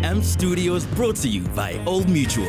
AMP Studios brought to you by Old Mutual.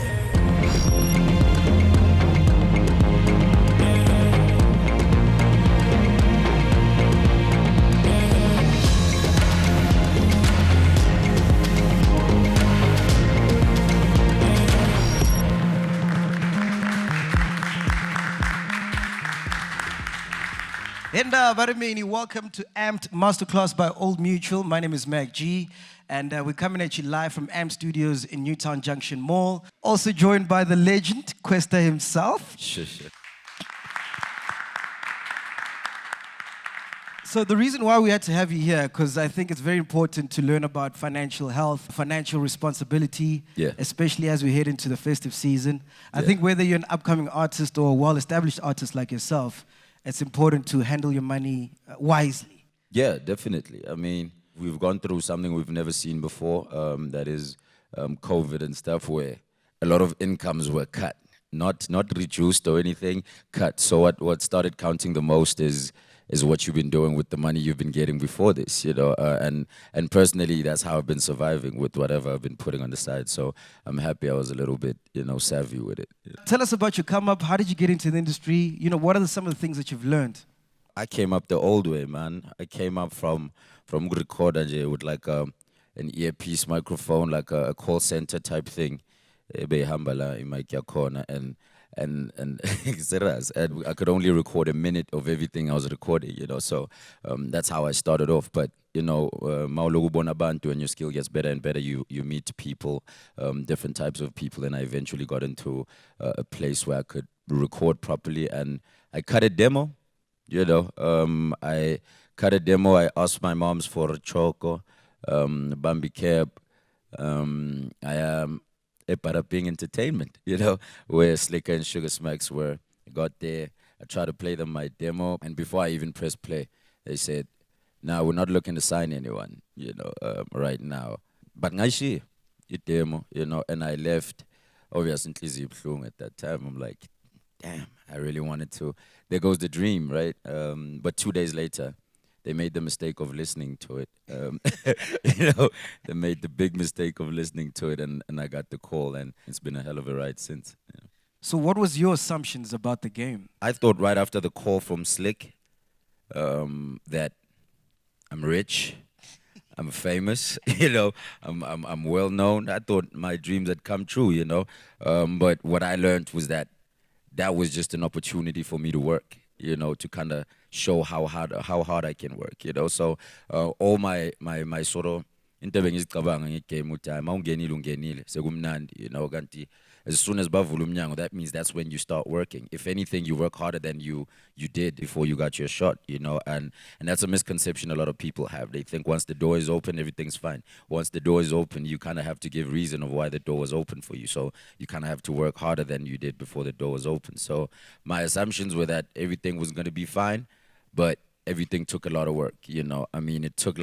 And Varimini, welcome to Amped Masterclass by Old Mutual. My name is Mac G, and we're coming at you live from Amp Studios in Newtown Junction Mall. Also joined by the legend, Kwesta himself. Sure. So the reason why we had to have you here, because I think it's very important to learn about financial health, financial responsibility, especially as we head into the festive season. I think whether you're an upcoming artist or a well-established artist like yourself, it's important to handle your money wisely. Yeah, definitely. I mean, we've gone through something we've never seen before, that is COVID and stuff, where a lot of incomes were cut, not reduced or anything, cut. So what started counting the most is what you've been doing with the money you've been getting before this, you know. And personally, that's how I've been surviving with whatever I've been putting on the side. So I'm happy I was a little bit, savvy with it. Tell us about your come up. How did you get into the industry? What are some of the things that you've learned? I came up the old way, man. I came up from recorder with like an earpiece microphone, like a call center type thing. And I could only record a minute of everything I was recording, so that's how I started off. But when your skill gets better and better, you meet people, different types of people, and I eventually got into a place where I could record properly. And I cut a demo, I cut a demo. I asked my moms for a choco, Bambi Cab. I am Paraping Entertainment, where Slicker and Sugar Smacks were. I got there, I tried to play them my demo, and before I even pressed play, they said, "No, we're not looking to sign anyone, right now. But ngashi, it demo, and I left. Obviously, at that time, I'm like, damn, I really wanted to. There goes the dream, right? But 2 days later, they made the mistake of listening to it. They made the big mistake of listening to it, and I got the call, and it's been a hell of a ride since. So what was your assumptions about the game? I thought right after the call from Slick that I'm rich, I'm famous, I'm well known. I thought my dreams had come true, But what I learned was that was just an opportunity for me to work. To kind of show how hard I can work, So all my sort of into bengizicabanga ngegame time awungenile sekumnandi, kanti as soon as bavula umnyango, that means that's when you start working. If anything, you work harder than you did before you got your shot, and that's a misconception a lot of people have. They think once the door is open, everything's fine. Once the door is open, you kind of have to give reason of why the door was open for you. So you kind of have to work harder than you did before the door was open. So my assumptions were that everything was going to be fine, but everything took a lot of work, I mean, it took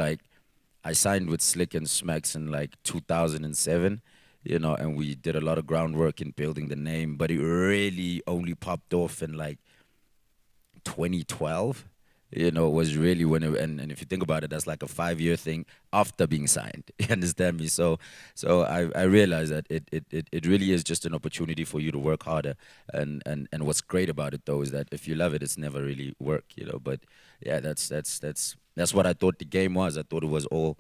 I signed with Slick and Smacks in 2007, and we did a lot of groundwork in building the name, but it really only popped off in 2012. Was really when and if you think about it, that's like a 5-year thing after being signed. You understand me? So I realized that it really is just an opportunity for you to work harder. And what's great about it though is that if you love it, it's never really work, But yeah, that's what I thought the game was. I thought it was all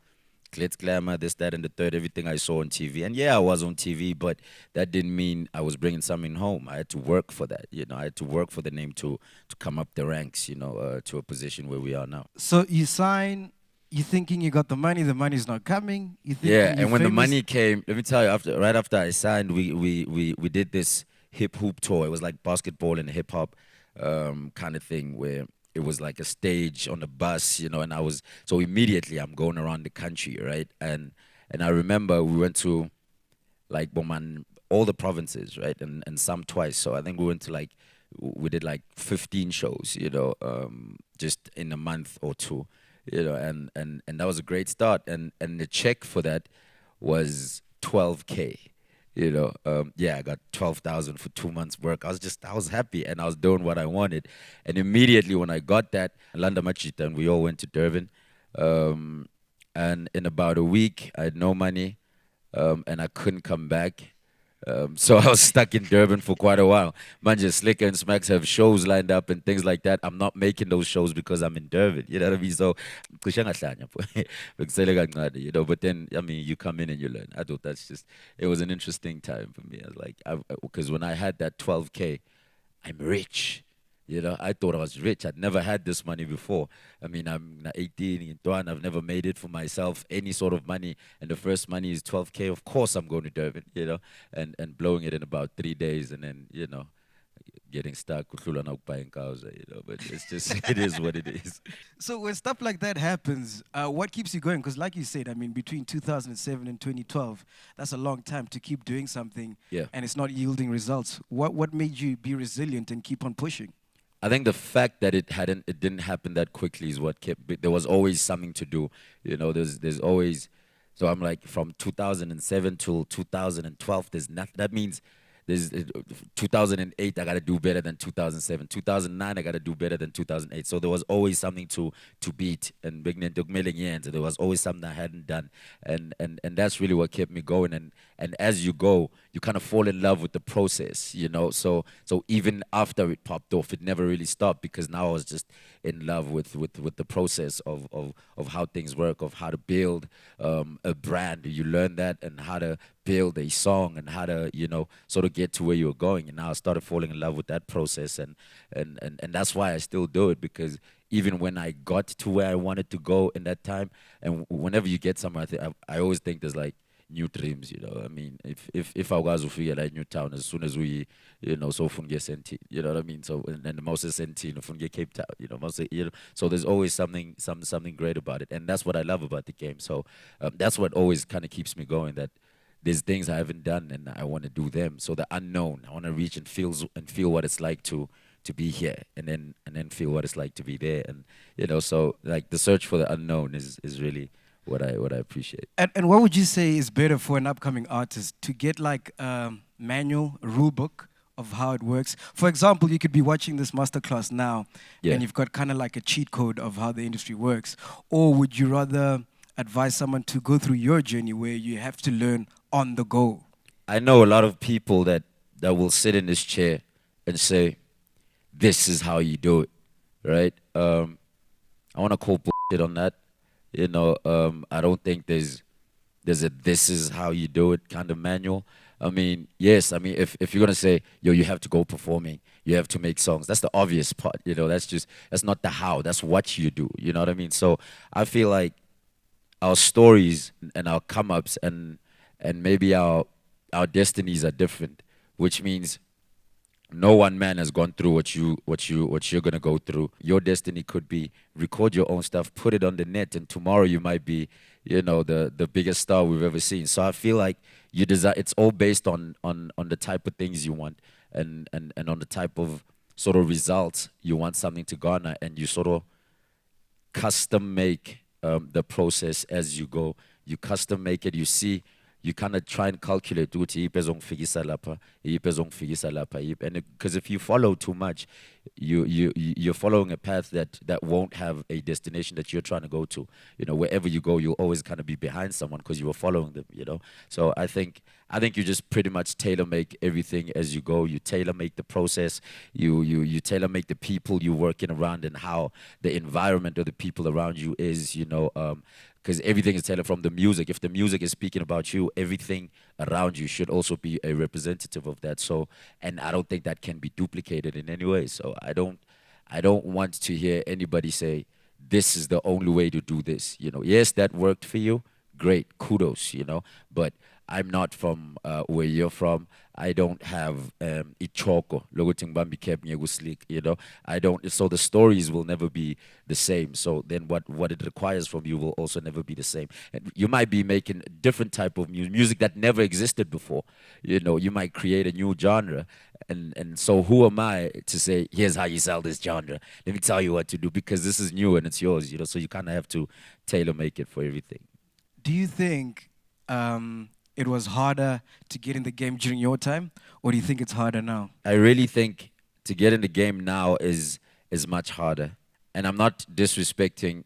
glitz, glamour, this, that, and the third, everything I saw on TV. And yeah, I was on TV, but that didn't mean I was bringing something home. I had to work for that, I had to work for the name to come up the ranks, to a position where we are now. So you sign, you're thinking you got the money's not coming. And when the money came, let me tell you, right after I signed, we did this hip hoop tour. It was like basketball and hip hop kind of thing where it was like a stage on a bus, and so immediately I'm going around the country, right? And I remember we went to all the provinces, right? And some twice. So I think we went to we did 15 shows, just in a month or two, and that was a great start. And the check for that was 12K. I got 12,000 for 2 months work. I was happy and I was doing what I wanted. And immediately when I got that, Landa Machita, and we all went to Durban. And in about a week, I had no money. and I couldn't come back. So I was stuck in Durban for quite a while. Manje, Slicker and Smacks have shows lined up and things like that. I'm not making those shows because I'm in Durban. You know what I mean? So, you know, but then, I mean, you come in and you learn. I thought it was an interesting time for me. I was like, because when I had that 12K, I'm rich. You know, I thought I was rich. I'd never had this money before. I mean, I'm 18 in Tuan. I've never made it for myself, any sort of money. And the first money is 12K. Of course, I'm going to Durban, you know, and blowing it in about 3 days. And then, you know, getting stuck with Lula buying cows, you know, but it's just, it is what it is. So when stuff like that happens, what keeps you going? Because like you said, I mean, between 2007 and 2012, that's a long time to keep doing something and it's not yielding results. What made you be resilient and keep on pushing? I think the fact that it didn't happen that quickly is what kept. There was always something to do, you know. There's always. So I'm like from 2007 till 2012. There's nothing. That means there's 2008. I gotta do better than 2007. 2009. I gotta do better than 2008. So there was always something to beat. And there was always something I hadn't done. And that's really what kept me going. And as you go, you kind of fall in love with the process, you know. So even after it popped off, it never really stopped because now I was just in love with the process of how things work, of how to build a brand. You learn that, and how to build a song, and how to, you know, sort of get to where you're going. And now I started falling in love with that process, and that's why I still do it, because even when I got to where I wanted to go in that time, and whenever you get somewhere, I always think there's like new dreams, you know. I mean, if I was to figure like New Town, as soon as we, you know, so funge senti, you know what I mean? So and then the most senti, funge Cape Town, you know, most, you know. So there's always something great about it, and that's what I love about the game. So that's what always kind of keeps me going. That there's things I haven't done, and I want to do them. So the unknown, I want to reach and feel what it's like to be here, and then feel what it's like to be there, and you know. So like the search for the unknown is really what I appreciate. And what would you say is better for an upcoming artist, to get like a manual, rule book of how it works? For example, you could be watching this masterclass now, and you've got kind of like a cheat code of how the industry works. Or would you rather advise someone to go through your journey where you have to learn on the go? I know a lot of people that will sit in this chair and say, this is how you do it, right? I want to call bullshit on that. You know, I don't think there's a this is how you do it kind of manual. I mean, yes, I mean, if you're going to say, yo, you have to go performing, you have to make songs, that's the obvious part, you know. That's not the how, that's what you do, you know what I mean? So I feel like our stories and our come-ups and maybe our destinies are different, which means no one man has gone through what you're gonna go through. Your destiny could be record your own stuff, put it on the net, and tomorrow you might be, you know, the biggest star we've ever seen. So I feel like it's all based on the type of things you want, and on the type of sort of results you want something to garner, and you sort of custom make the process as you go. You custom make it. You see. You kind of try and calculate, and because if you follow too much, you're following a path that won't have a destination that you're trying to go to. You know, wherever you go, you'll always kind of be behind someone because you were following them. You know, so I think you just pretty much tailor make everything as you go. You tailor make the process. You tailor make the people you're working around, and how the environment of the people around you is. You know. Because everything is tailored from the music. If the music is speaking about you, everything around you should also be a representative of that. So, and I don't think that can be duplicated in any way. So I don't want to hear anybody say, this is the only way to do this. You know, yes, that worked for you. Great, kudos, you know. But I'm not from where you're from. I don't have ichoko, you know. I don't. So the stories will never be the same. So then what it requires from you will also never be the same. And you might be making a different type of music that never existed before. You know, you might create a new genre. And so who am I to say, here's how you sell this genre? Let me tell you what to do, because this is new and it's yours, you know. So you kind of have to tailor make it for everything. Do you think it was harder to get in the game during your time, or do you think it's harder now? I really think to get in the game now is much harder. And I'm not disrespecting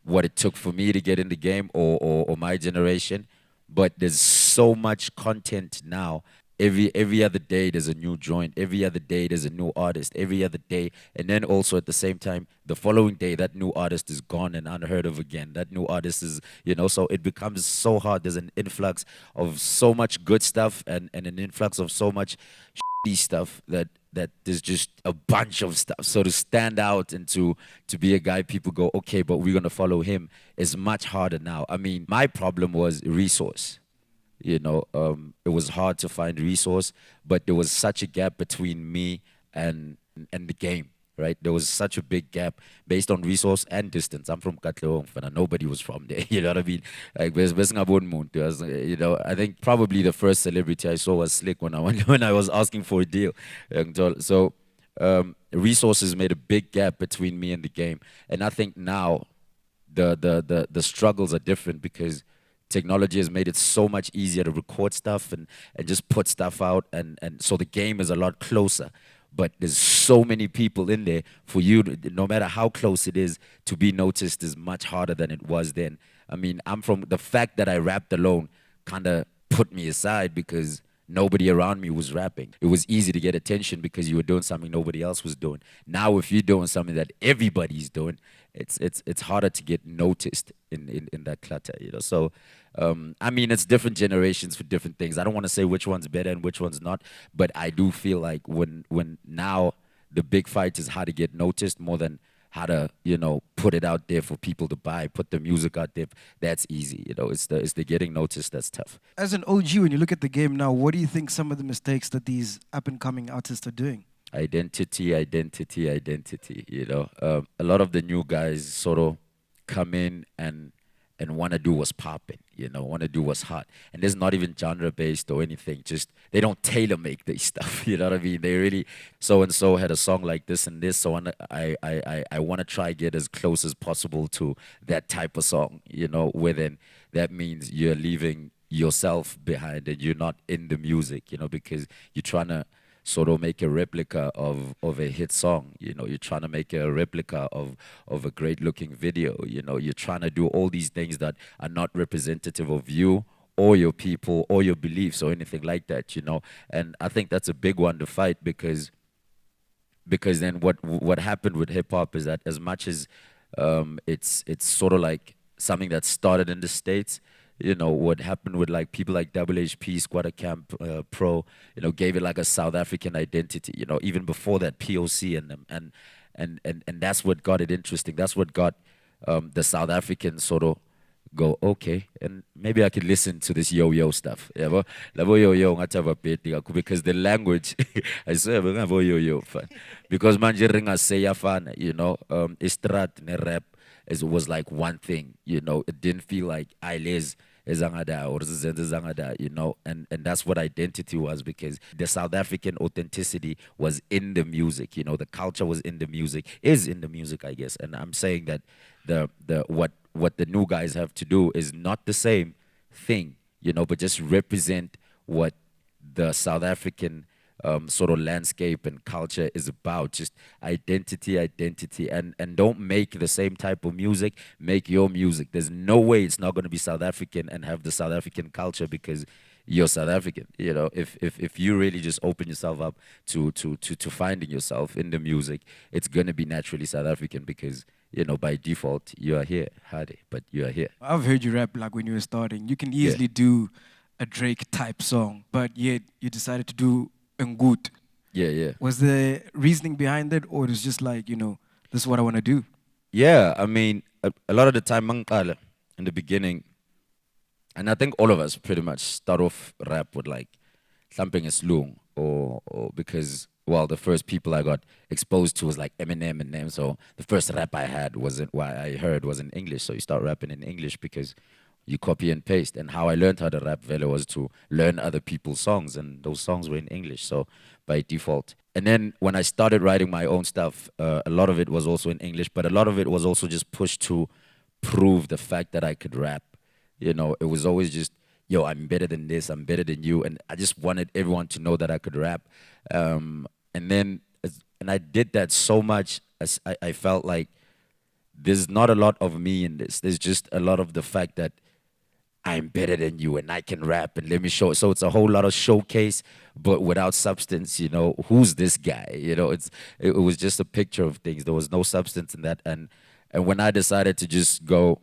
what it took for me to get in the game, or my generation, but there's so much content now. Every other day there's a new joint. Every other day there's a new artist. Every other day, and then also at the same time, the following day that new artist is gone and unheard of again. That new artist is, so it becomes so hard. There's an influx of so much good stuff and an influx of so much shitty stuff that there's just a bunch of stuff. So to stand out and to be a guy people go, okay, but we're gonna follow him is much harder now. I mean, my problem was resource. It was hard to find resource, but there was such a gap between me and the game, right? There was such a big gap based on resource and distance. I'm from Katlehong, and nobody was from there. You know what I mean? Like, I think probably the first celebrity I saw was Slick when I was asking for a deal. So resources made a big gap between me and the game, and I think now the struggles are different because technology has made it so much easier to record stuff and just put stuff out, and so the game is a lot closer. But there's so many people in there for you, no matter how close it is, to be noticed is much harder than it was then. I mean, the fact that I rapped alone kind of put me aside because nobody around me was rapping. It was easy to get attention because you were doing something nobody else was doing. Now, if you're doing something that everybody's doing, it's harder to get noticed in that clutter, So, I mean, it's different generations for different things. I don't want to say which one's better and which one's not, but I do feel like when now the big fight is how to get noticed more than how to, put it out there for people to buy, put the music out there. That's easy, It's the getting noticed that's tough. As an OG, when you look at the game now, what do you think some of the mistakes that these up-and-coming artists are doing? Identity. A lot of the new guys sort of come in and want to do what's popping, want to do what's hot. And there's not even genre-based or anything. Just, they don't tailor-make this stuff, you know what I mean? They really, so-and-so had a song like this and this, so I want to try get as close as possible to that type of song, where then that means you're leaving yourself behind and you're not in the music, because you're trying to sort of make a replica of a hit song. You're trying to make a replica of a great looking video. You're trying to do all these things that are not representative of you or your people or your beliefs or anything like that, And I think that's a big one to fight because then what happened with hip hop is that as much as it's sort of like something that started in the States, what happened with like people like HP, Squatter Camp, Pro, gave it like a South African identity, even before that POC and that's what got it interesting. That's what got the South Africans sort of go, okay, and maybe I could listen to this yo-yo stuff. Yeah, because the language, I swear, yo-yo fan. Because manje ringa say fan, istrat ne rap was like one thing, it didn't feel like Ailes Zangada or Zangada, and that's what identity was, because the South African authenticity was in the music, the culture was in the music, is in the music, I guess. And I'm saying that what the new guys have to do is not the same thing, but just represent what the South African sort of landscape and culture is about. Just identity, and don't make the same type of music. Make your music. There's no way it's not going to be South African and have the South African culture because you're South African. If you really just open yourself up to finding yourself in the music, it's going to be naturally South African because by default you are here, Hade, but you are here. I've heard you rap like when you were starting. You can easily do a Drake type song, but yet you decided to do good. Yeah. Was the reasoning behind it, or it was just like, this is what I want to do? Yeah, I mean, a lot of the time, in the beginning, and I think all of us pretty much start off rap with like thumping a slung, or because, well, the first people I got exposed to was like Eminem and them. So the first rap I had was in English. So you start rapping in English because you copy and paste. And how I learned how to rap vele was to learn other people's songs, and those songs were in English, so by default. And then when I started writing my own stuff, a lot of it was also in English, but a lot of it was also just pushed to prove the fact that I could rap. It was always just, yo, I'm better than this, I'm better than you, and I just wanted everyone to know that I could rap. And I did that so much, as I felt like there's not a lot of me in this. There's just a lot of the fact that I'm better than you and I can rap and let me show it. So it's a whole lot of showcase, but without substance, you know, who's this guy? You know, it was just a picture of things. There was no substance in that. And when I decided to just go,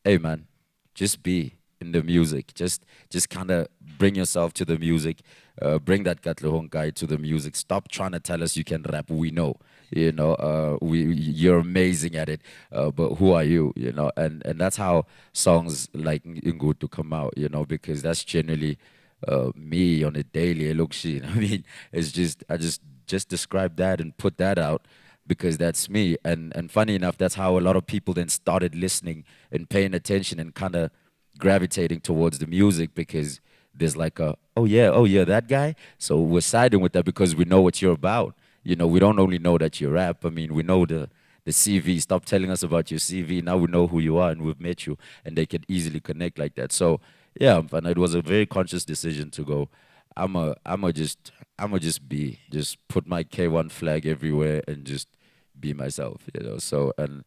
hey man, just be in the music. Just kind of bring yourself to the music. Bring that Katlehong guy to the music. Stop trying to tell us you can rap. We know, you know, you're amazing at it. But who are you? You know, and that's how songs like Ingu to come out. You know, because that's generally me on a daily. Look, shit. I mean, it's just I just describe that and put that out because that's me. And funny enough, that's how a lot of people then started listening and paying attention and kind of gravitating towards the music because there's like a, oh yeah, that guy. So we're siding with that because we know what you're about. You know, we don't only know that you rap. I mean, we know the CV. Stop telling us about your CV. Now we know who you are and we've met you, and they can easily connect like that. So yeah, and it was a very conscious decision to go. I'ma just just put my K1 flag everywhere and just be myself, you know. So and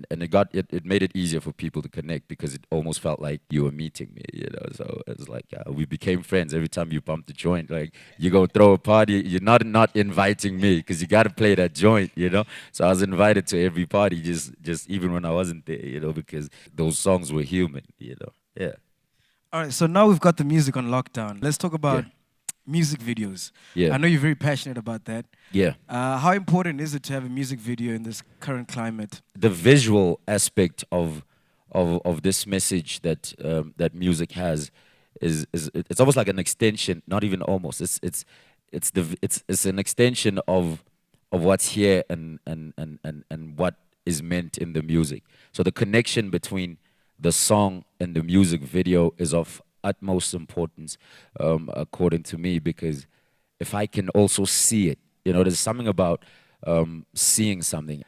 it made it easier for people to connect because it almost felt like you were meeting me, you know. So it's like we became friends every time you bump the joint. Like you go throw a party, you're not inviting me because you got to play that joint, you know. So I was invited to every party, just even when I wasn't there, you know, because those songs were human, you know. Yeah. All right, so now we've got the music on lockdown. Let's talk about music videos. Yeah. I know you're very passionate about that. Yeah. How important is it to have a music video in this current climate? The visual aspect of this message that that music has is it's almost like an extension, not even almost. It's an extension of what's here and what is meant in the music. So the connection between the song and the music video is of utmost importance, according to me, because if I can also see it, you know, there's something about seeing something.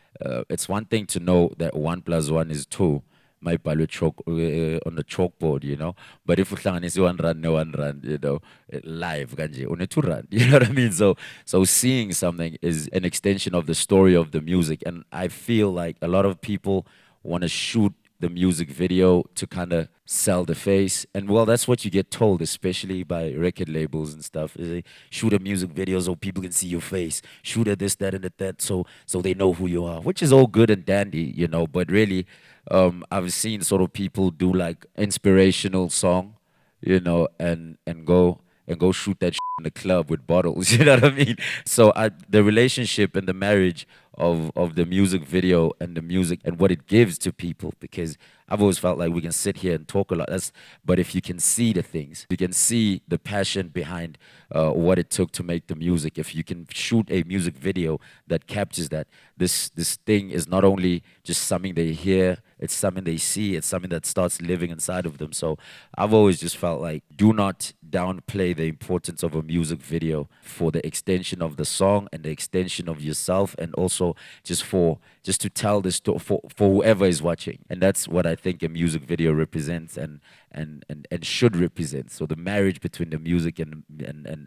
It's one thing to know that 1 + 1 is 2, my chalk on the chalkboard, you know. But if you see 1 rand, no 1 rand, you know, live, only 2 rand, you know what I mean? So seeing something is an extension of the story of the music, and I feel like a lot of people want to shoot the music video to kind of sell the face. And well, that's what you get told, especially by record labels and stuff. Is they shoot a music video so people can see your face. Shoot at this, that, and that, so they know who you are, which is all good and dandy, you know. But really, I've seen sort of people do like inspirational song, you know, and go shoot that in the club with bottles, you know what I mean? So the relationship and the marriage of the music video and the music and what it gives to people, because I've always felt like we can sit here and talk a lot, but if you can see the things, you can see the passion behind what it took to make the music. If you can shoot a music video that captures that, this thing is not only just something they hear, it's something they see, it's something that starts living inside of them. So I've always just felt like, do not downplay the importance of a music video for the extension of the song and the extension of yourself, and also just to tell the story for whoever is watching. And that's what I think a music video represents and should represent. So the marriage between the music and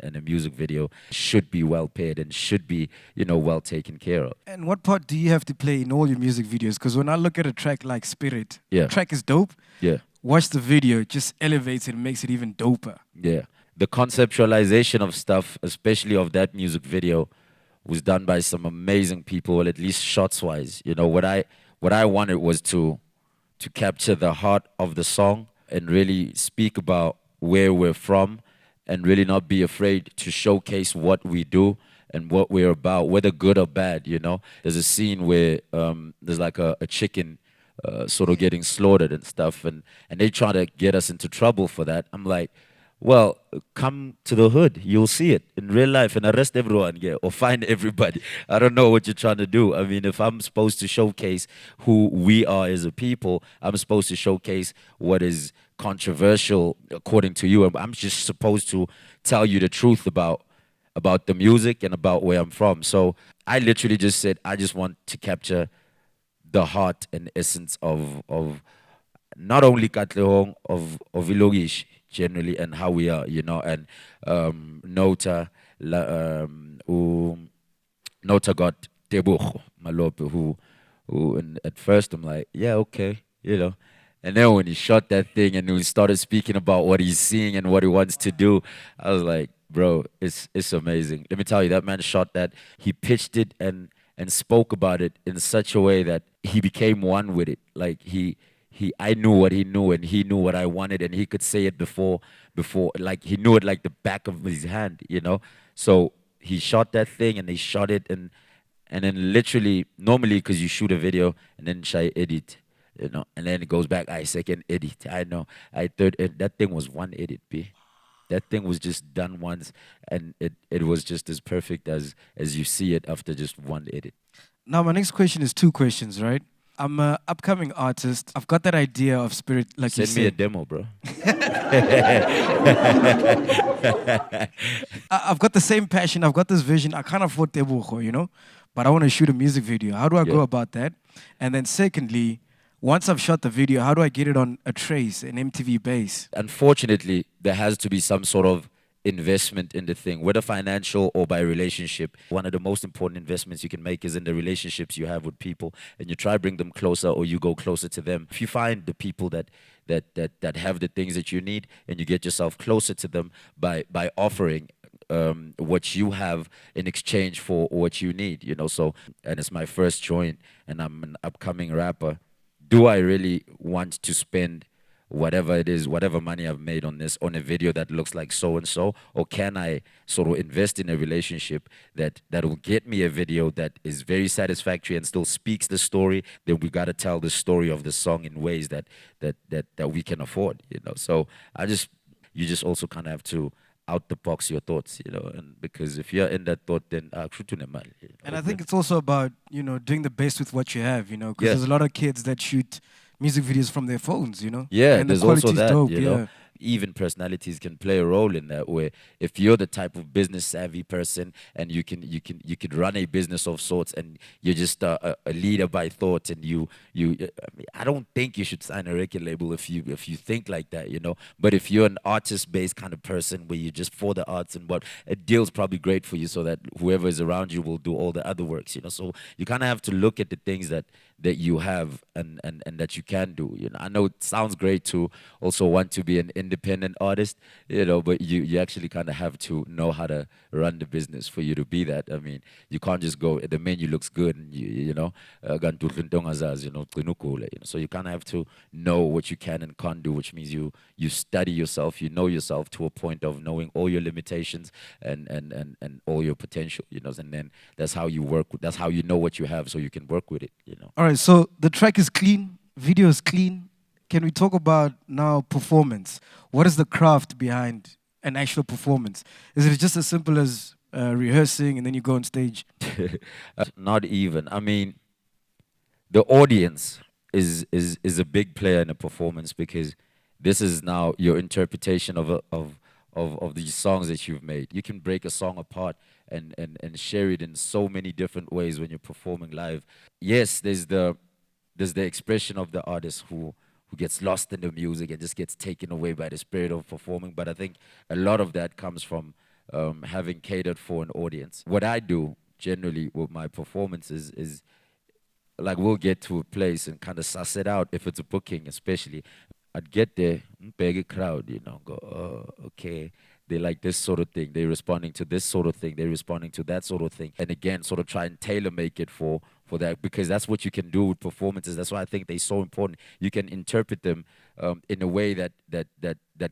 a music video should be well paired and should be, you know, well taken care of. And what part do you have to play in all your music videos? Because when I look at a track like Spirit, the track is dope. Yeah. Watch the video, it just elevates it and makes it even doper. Yeah. The conceptualization of stuff, especially of that music video, was done by some amazing people, or at least shots-wise. You know, what I wanted was to capture the heart of the song and really speak about where we're from and really not be afraid to showcase what we do and what we're about, whether good or bad, you know. There's a scene where there's like a chicken sort of getting slaughtered and stuff, and they try to get us into trouble for that. I'm like, well, come to the hood, you'll see it in real life and arrest everyone, yeah, or find everybody. I don't know what you're trying to do. I mean, if I'm supposed to showcase who we are as a people, I'm supposed to showcase what is controversial according to you. I'm just supposed to tell you the truth about the music and about where I'm from. So I literally just said, I just want to capture the heart and essence of not only Katlehong, of Ilogish generally, and how we are, you know. And Nota got Tebogo Malope, who and at first I'm like, yeah, okay, you know. And then when he shot that thing and he started speaking about what he's seeing and what he wants to do, I was like, bro, it's amazing. Let me tell you, that man shot that. He pitched it and spoke about it in such a way that he became one with it. Like I knew what he knew and he knew what I wanted and he could say it before like he knew it like the back of his hand, you know. So he shot that thing and they shot it and then literally normally because you shoot a video and then try edit, you know, and then it goes back. I second edit. I know. I third edit. That thing was one edit, B. That thing was just done once, and it was just as perfect as you see it after just one edit. Now, my next question is two questions, right? I'm an upcoming artist. I've got that idea of spirit, like you Send me a said. demo, bro. I've got the same passion. I've got this vision. I can't afford Tebucho, you know, but I want to shoot a music video. How do I go about that? And then secondly, once I've shot the video, how do I get it on a trace, an MTV base? Unfortunately, there has to be some sort of investment in the thing, whether financial or by relationship. One of the most important investments you can make is in the relationships you have with people, and you try to bring them closer or you go closer to them. If you find the people that have the things that you need and you get yourself closer to them by offering what you have in exchange for what you need, you know. So, and it's my first joint and I'm an upcoming rapper. Do I really want to spend whatever it is, whatever money I've made on this, on a video that looks like so and so, or can I sort of invest in a relationship that will get me a video that is very satisfactory and still speaks the story? Then we got to tell the story of the song in ways that we can afford, you know. So you just also kind of have to out the box your thoughts, you know, and because if you're in that thought, then and I think it's also about, you know, doing the best with what you have, you know, because there's a lot of kids that shoot music videos from their phones, you know. Yeah, and there's the also that, dope, you know. Even personalities can play a role in that, where if you're the type of business savvy person and you could run a business of sorts and you're just a leader by thought and I don't think you should sign a record label if you think like that, you know. But if you're an artist based kind of person where you're just for the arts and what, a deal's probably great for you so that whoever is around you will do all the other works, you know. So you kind of have to look at the things that you have and that you can do, you know. I know it sounds great to also want to be an independent artist, you know, but you actually kind of have to know how to run the business for you to be that. I mean, you can't just go, the menu looks good and you know, so you kind of have to know what you can and can't do, which means you study yourself, you know yourself to a point of knowing all your limitations and all your potential, you know, and then that's how you work, that's how you know what you have so you can work with it, you know. All right, so the track is clean, video is clean. Can we talk about now performance? What is the craft behind an actual performance? Is it just as simple as rehearsing and then you go on stage? Not even. I mean, the audience is a big player in a performance because this is now your interpretation of these songs that you've made. You can break a song apart and share it in so many different ways when you're performing live. Yes, there's the expression of the artist who gets lost in the music and just gets taken away by the spirit of performing. But I think a lot of that comes from having catered for an audience. What I do generally with my performances is like we'll get to a place and kind of suss it out if it's a booking, especially. I'd get there, big crowd, you know, go, oh, okay. They like this sort of thing. They're responding to this sort of thing. They're responding to that sort of thing. And again, sort of try and tailor make it for that, because that's what you can do with performances. That's why I think they're so important. You can interpret them in a way that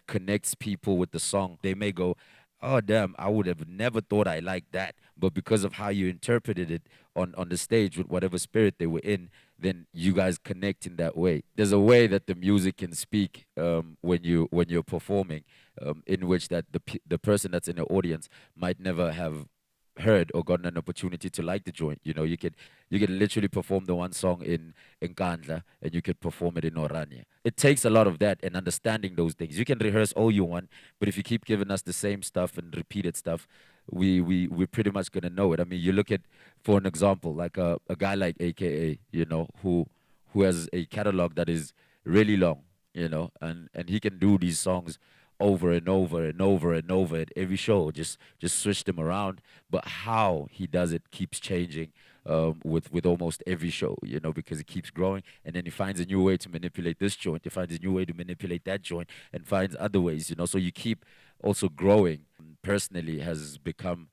connects people with the song. They may go, oh, damn, I would have never thought I liked that. But because of how you interpreted it on the stage with whatever spirit they were in, then you guys connect in that way. There's a way that the music can speak when you're performing, in which that the person that's in the audience might never have heard or gotten an opportunity to like the joint. You know, you could literally perform the one song in Kandla and you could perform it in Oranje. It takes a lot of that and understanding those things. You can rehearse all you want, but if you keep giving us the same stuff and repeated stuff, we're pretty much gonna know it. I mean, you look at, for an example, like a guy like AKA, you know, who has a catalog that is really long, you know, and he can do these songs over and over and over and over at every show, just switch them around. But how he does it keeps changing with almost every show, you know, because it keeps growing, and then he finds a new way to manipulate this joint, he finds a new way to manipulate that joint, and finds other ways, you know. So you keep also growing. Personally, has become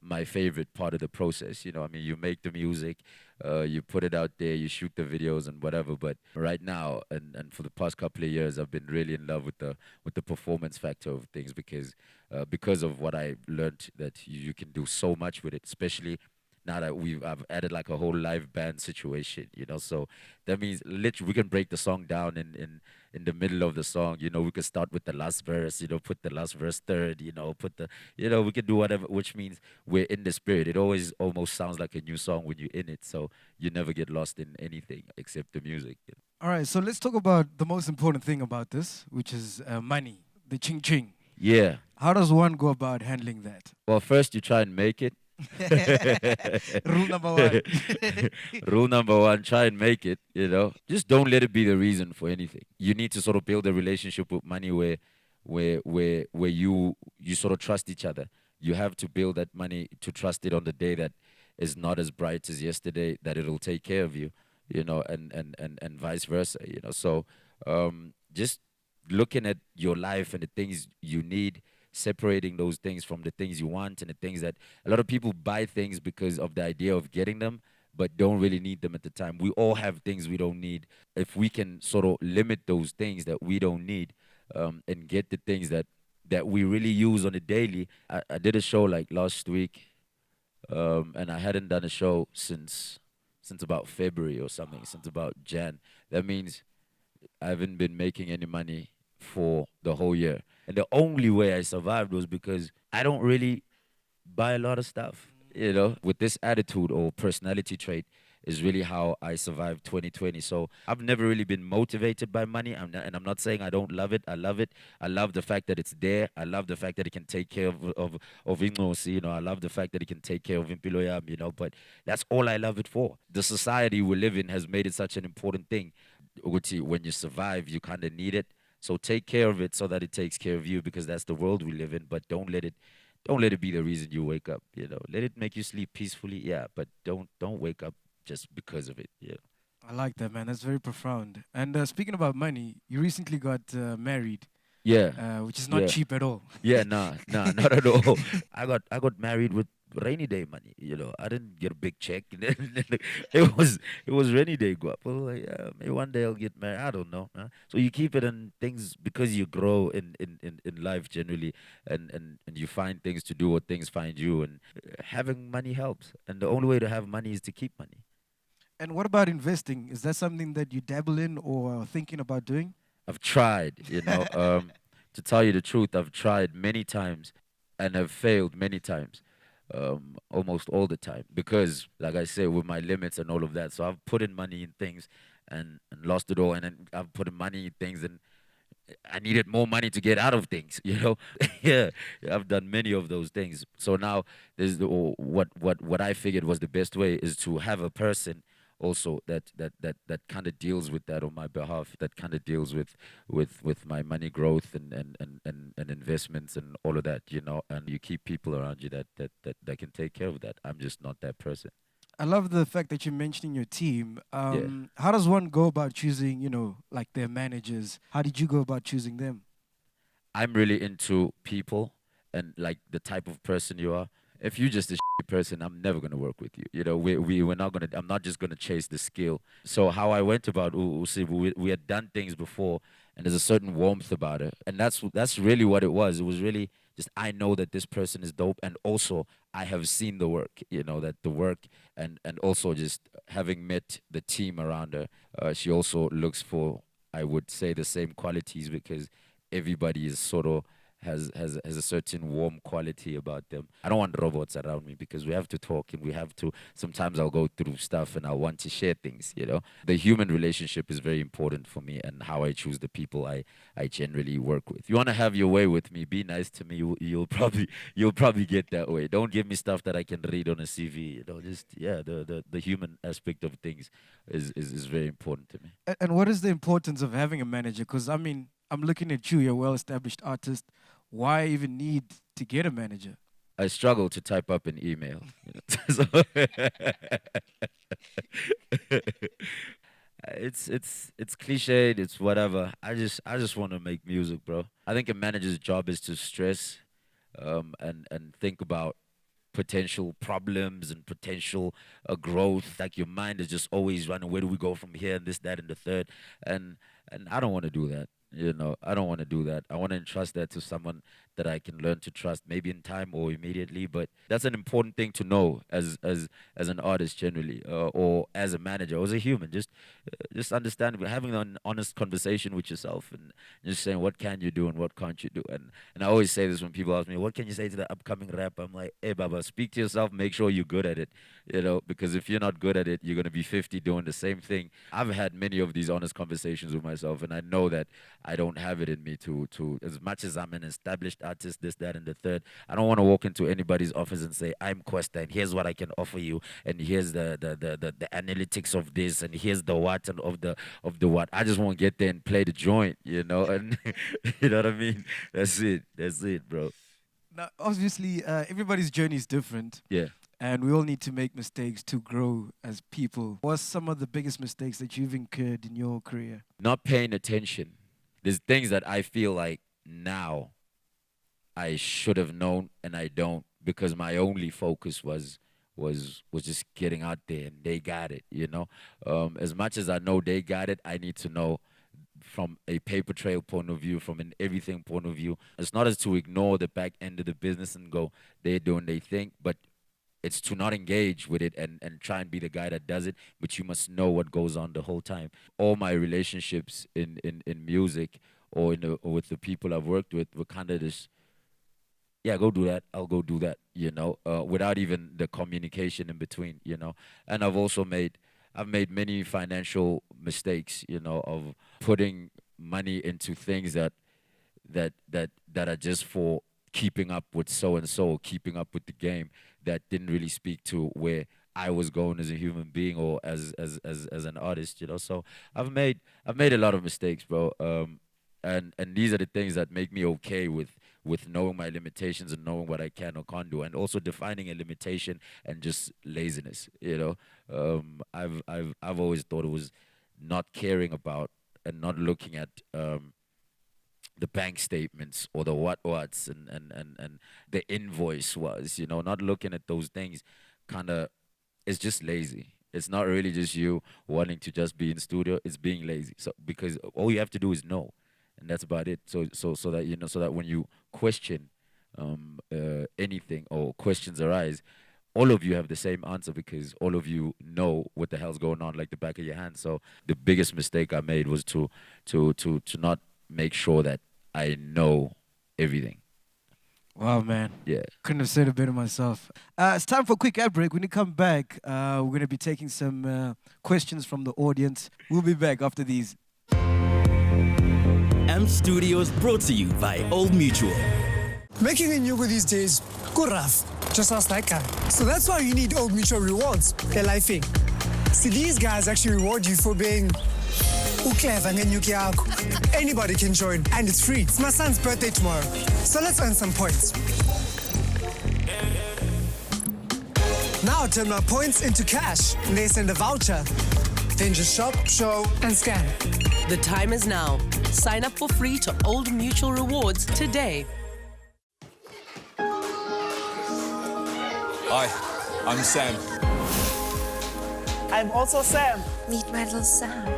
my favorite part of the process. You know, I mean, you make the music, you put it out there, you shoot the videos and whatever. But right now, and for the past couple of years, I've been really in love with the performance factor of things, because of what I learned, that you can do so much with it, especially now that I've added like a whole live band situation, you know. So that means literally we can break the song down in the middle of the song, you know. We could start with the last verse, you know, put the last verse third, you know, we can do whatever, which means we're in the spirit. It always almost sounds like a new song when you're in it, so you never get lost in anything except the music. All right, so let's talk about the most important thing about this, which is money, the ching ching. Yeah. How does one go about handling that? Well, first you try and make it. Rule number one. Rule number one, try and make it, you know. Just don't let it be the reason for anything. You need to sort of build a relationship with money where you sort of trust each other. You have to build that money to trust it on the day that is not as bright as yesterday, that it'll take care of you, you know, and vice versa, you know. So just looking at your life and the things you need, separating those things from the things you want, and the things that a lot of people buy things because of the idea of getting them, but don't really need them at the time. We all have things we don't need. If we can sort of limit those things that we don't need, and get the things that we really use on a daily. I did a show like last week, and I hadn't done a show since about February or something, since about Jan. That means I haven't been making any money for the whole year. And the only way I survived was because I don't really buy a lot of stuff, you know. With this attitude or personality trait is really how I survived 2020. So I've never really been motivated by money. And I'm not saying I don't love it. I love it. I love the fact that it's there. I love the fact that it can take care of Ingosi, you know. I love the fact that it can take care of Impiloyam, you know. But that's all I love it for. The society we live in has made it such an important thing. When you survive, you kind of need it. So take care of it so that it takes care of you, because that's the world we live in. But don't let it be the reason you wake up, you know. Let it make you sleep peacefully, yeah, but don't wake up just because of it, yeah. I like that, man. That's very profound. And speaking about money, you recently got married. Yeah. Which is not cheap at all. Yeah, nah, not at all. I got married with rainy day money, you know. I didn't get a big check. it was rainy day guap. I was like, yeah, maybe one day I'll get married. I don't know. Huh? So you keep it in things because you grow in life generally, and you find things to do or things find you, and having money helps. And the only way to have money is to keep money. And what about investing? Is that something that you dabble in or are thinking about doing? I've tried, you know. To tell you the truth, I've tried many times and have failed many times. Almost all the time, because like I say, with my limits and all of that, so I've put in money in things and lost it all, and then I've put in money in things and I needed more money to get out of things, you know. Yeah, I've done many of those things. So now there's what I figured was the best way is to have a person also that kind of deals with that on my behalf, that kind of deals with my money growth and investments and all of that, you know. And you keep people around you that can take care of that. I'm just not that person. I love the fact that you're mentioning your team. Yeah. How does one go about choosing, you know, like their managers? How did you go about choosing them? I'm really into people and like the type of person you are. If you're just a person, I'm never gonna work with you. You know, we're not gonna. I'm not just gonna chase the skill. So how I went about we had done things before, and there's a certain warmth about it, and that's really what it was. It was really just I know that this person is dope, and also I have seen the work. You know that the work, and also just having met the team around her, she also looks for, I would say, the same qualities, because everybody is sort of has a certain warm quality about them. I don't want robots around me, because we have to talk and we have to, sometimes I'll go through stuff and I want to share things, you know. The human relationship is very important for me, and how I choose the people I generally work with. If you want to have your way with me, be nice to me, you'll probably get that way. Don't give me stuff that I can read on a CV, you know. Just, yeah, the human aspect of things is very important to me. And what is the importance of having a manager? Because, I mean, I'm looking at you, you're a well-established artist. Why even need to get a manager? I struggle to type up an email. So it's cliched, it's whatever. I just want to make music, bro. I think a manager's job is to stress and think about potential problems and potential growth. Like your mind is just always running. Where do we go from here? And this, that, and the third. And I don't want to do that. I don't want to do that. I want to entrust that to someone that I can learn to trust, maybe in time or immediately. But that's an important thing to know as an artist generally, or as a manager, or as a human. Just understanding, having an honest conversation with yourself, and just saying what can you do and what can't you do. And I always say this when people ask me, what can you say to the upcoming rap? I'm like, hey, Baba, speak to yourself. Make sure you're good at it. Because if you're not good at it, you're gonna be 50 doing the same thing. I've had many of these honest conversations with myself, and I know that I don't have it in me to as much as I'm an established artist, this, that, and the third. I don't want to walk into anybody's office and say, I'm Kwesta, and here's what I can offer you, and here's the analytics of this, and here's the what and of the what. I just want to get there and play the joint, and you know what I mean? That's it, bro. Now, obviously, everybody's journey is different. Yeah. And we all need to make mistakes to grow as people. What's some of the biggest mistakes that you've incurred in your career? Not paying attention. There's things that I feel like now I should have known and I don't, because my only focus was just getting out there, and they got it, As much as I know they got it, I need to know from a paper trail point of view, from an everything point of view. It's not as to ignore the back end of the business and go, they're doing their thing, but it's to not engage with it and try and be the guy that does it, but you must know what goes on the whole time. All my relationships in music or with the people I've worked with were kind of this, yeah, go do that, I'll go do that, without even the communication in between, And I've made many financial mistakes, of putting money into things that are just for keeping up with so-and-so, keeping up with the game, that didn't really speak to where I was going as a human being or as an artist, So I've made a lot of mistakes, bro. And these are the things that make me okay with knowing my limitations and knowing what I can or can't do, and also defining a limitation and just laziness, I've always thought it was not caring about and not looking at the bank statements or the what's and the invoice was, not looking at those things, it's just lazy. It's not really just you wanting to just be in studio, it's being lazy. So because all you have to do is know, and that's about it. So that so that when you question anything or questions arise, all of you have the same answer, because all of you know what the hell's going on like the back of your hand. So the biggest mistake I made was to not make sure that I know everything. Wow, man. Yeah. Couldn't have said it better myself. It's time for a quick ad break. When you come back, we're going to be taking some questions from the audience. We'll be back after these. AMP Studios brought to you by Old Mutual. Making a nyugu these days, go rough. Just ask that guy. So that's why you need Old Mutual rewards. They're lifing. See, these guys actually reward you for being clever and nyuki. Anybody can join, and it's free. It's my son's birthday tomorrow, so let's earn some points. Now turn my points into cash, and they send a voucher. Then just shop, show, and scan. The time is now. Sign up for free to Old Mutual Rewards today. Hi, I'm Sam. I'm also Sam. Meet my little Sam.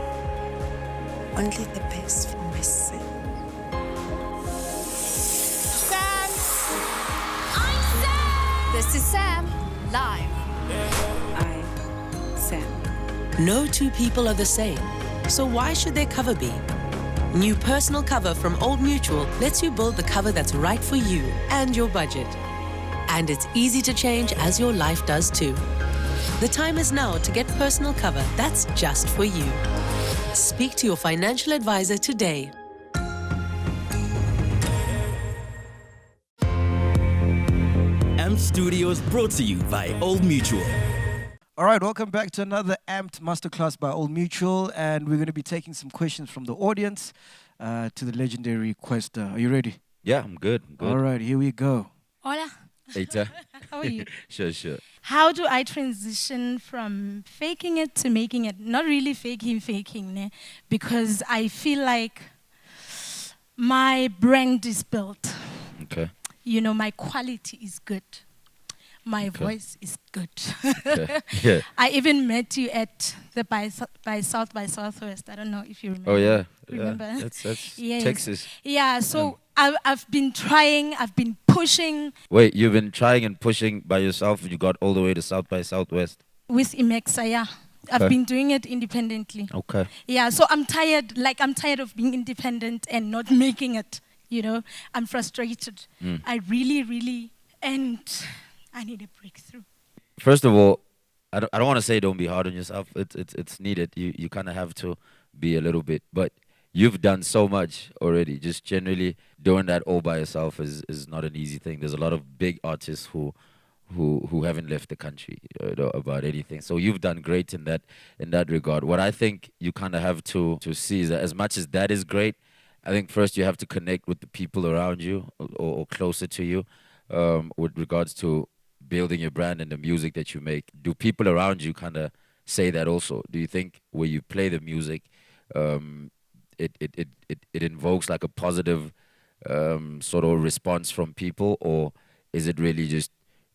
Only the best for my son. Sam! I'm Sam! This is Sam, live. I'm Sam. No two people are the same, so why should their cover be? New personal cover from Old Mutual lets you build the cover that's right for you and your budget. And it's easy to change as your life does too. The time is now to get personal cover that's just for you. Speak to your financial advisor today. AMP Studios brought to you by Old Mutual. All right, welcome back to another Amped Masterclass by Old Mutual, and we're going to be taking some questions from the audience to the legendary Kwesta. Are you ready? Yeah, I'm good. All right, here we go. Hola. Later. How are you? Sure. How do I transition from faking it to making it? Not really faking, ne? Because I feel like my brand is built. Okay. You know, my quality is good. My voice is good. Okay. Yeah. I even met you at the by South by Southwest. I don't know if you remember. Oh yeah. Remember? Yeah. That's Yes. Texas. Yeah, so I've been trying, I've been pushing. Wait, you've been trying and pushing by yourself and you got all the way to South by Southwest? With Imexa, yeah. I've been doing it independently. Okay. Yeah, so I'm tired of being independent and not making it, you know. I'm frustrated. I really, and I need a breakthrough. First of all, I don't want to say don't be hard on yourself. It's needed. You kind of have to be a little bit, but you've done so much already. Just generally doing that all by yourself is not an easy thing. There's a lot of big artists who haven't left the country about anything. So you've done great in that regard. What I think you kind of have to see is that as much as that is great, I think first you have to connect with the people around you or closer to you with regards to building your brand and the music that you make. Do people around you kind of say that also? Do you think where you play the music, it invokes like a positive sort of response from people, or is it really just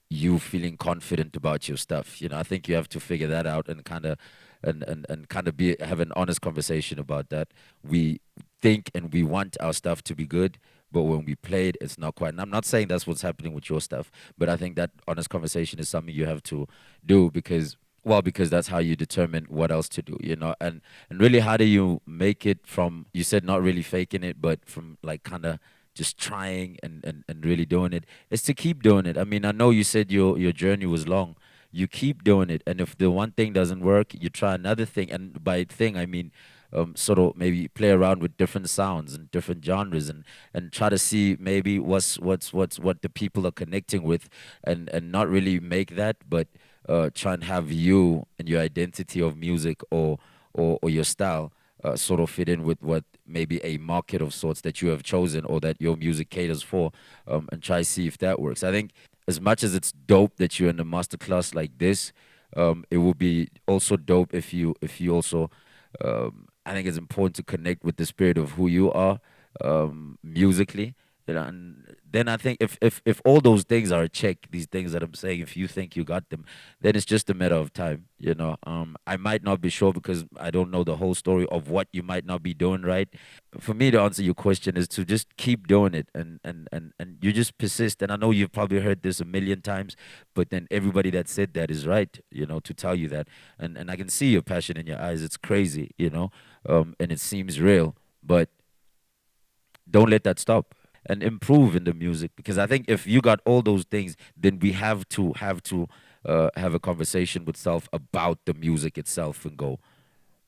you feeling confident about your stuff? You know, I think you have to figure that out and kind of have an honest conversation about that. We think and we want our stuff to be good, but when we play it, it's not quite. And I'm not saying that's what's happening with your stuff, but I think that honest conversation is something you have to do because that's how you determine what else to do, you know. And really, how do you make it from, you said not really faking it, but from like kind of just trying and really doing it, is to keep doing it. I mean, I know you said your journey was long. You keep doing it, and if the one thing doesn't work, you try another thing. And by thing, I mean sort of maybe play around with different sounds and different genres and try to see maybe what the people are connecting with, and not really make that, but try and have you and your identity of music or your style sort of fit in with what maybe a market of sorts that you have chosen or that your music caters for, and try to see if that works. I think as much as it's dope that you're in a masterclass like this, it would be also dope if you also, I think it's important to connect with the spirit of who you are musically. You know, and then I think if all those things are a check, these things that I'm saying, if you think you got them, then it's just a matter of time, you know. I might not be sure because I don't know the whole story of what you might not be doing right. For me to answer your question is to just keep doing it and you just persist. And I know you've probably heard this a million times, but then everybody that said that is right, you know, to tell you that. And I can see your passion in your eyes. It's crazy, you know, and it seems real, but don't let that stop. And improve in the music, because I think if you got all those things, then we have to have a conversation with self about the music itself and go,